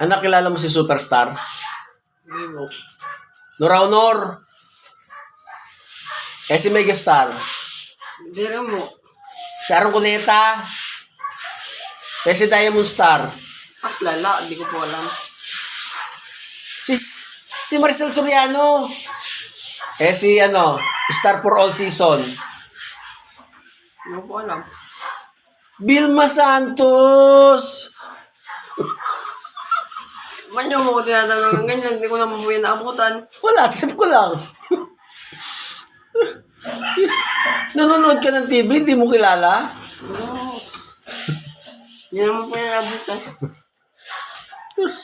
Anak, kilala mo si Superstar? Hindi mo. Nora Honor. Si Megastar. Hindi rin mo. Sharon Cuneta. Si Diamond Star. Mas lala, hindi ko po alam. Si Maricel Soriano. Si Star for All Season. Hindi ko po alam. Vilma Santos. Manyo mo ko tinatanong ng ganyan, hindi ko naman po yan naabutan. Wala, trip ko lang. Nanonood ka ng TV, hindi mo kilala? Oo. Hindi naman po yan naabutan. Tapos,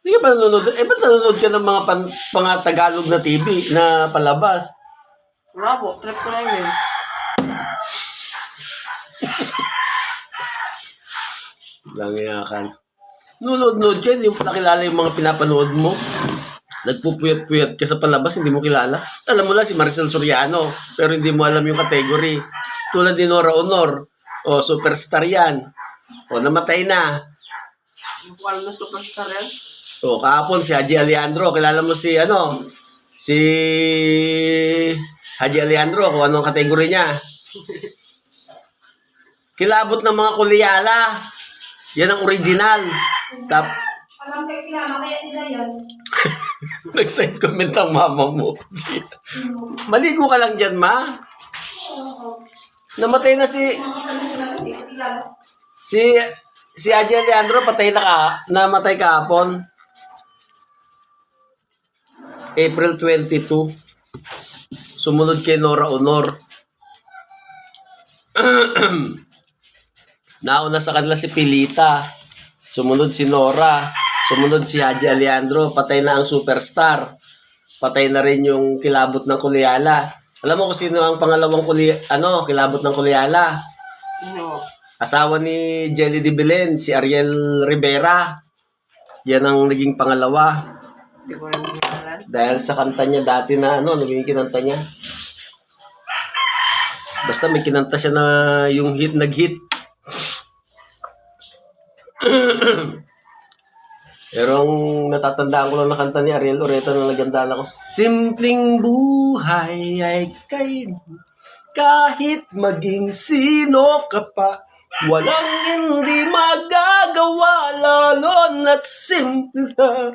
hindi ka pa nanonood. Ba't nanonood ka ng mga Tagalog na TV na palabas? Wala po, trip ko lang yun. Langiyakan. Nanonood ka, hindi mo nakilala yung mga pinapanood mo. Nagpupuyat-puyat ka sa palabas, hindi mo kilala. Alam mo lang si Maricel Soriano, pero hindi mo alam yung category. Tulad ni Nora Honor. Superstar yan. Namatay na. Hindi ko alam na superstar yan. Kahapon si Haji Alejandro. Kilala mo si Haji Alejandro, kung anong category niya. Kilabot ng mga kulyala. Yan ang original. Alam kayo kilala, kaya nila yan. Nag-side comment ang mama mo. Maligo ka lang dyan, ma. Namatay na si Haji Alejandro, namatay kahapon. April 22. Sumunod kay Nora Honor. Nauna sa kanila si Pilita. Sumunod si Nora. Sumunod si Haji Alejandro. Patay na ang Superstar. Patay na rin yung kilabot ng kulyala. Alam mo kung sino ang pangalawang kilabot ng kulyala? No. Asawa ni Jelly de Belen, si Ariel Rivera. Yan ang naging pangalawa. Hindi ko rin pinagalan. Dahil sa kanta niya dati na naging kinanta niya. Basta may kinanta siya na yung nag-hit. Pero ang natatandaan ko lang na kanta ni Ariel Oreta na nagandaan ako, simpleng buhay ay kahit maging sino ka pa, walang hindi magagawa, lalo na't simple.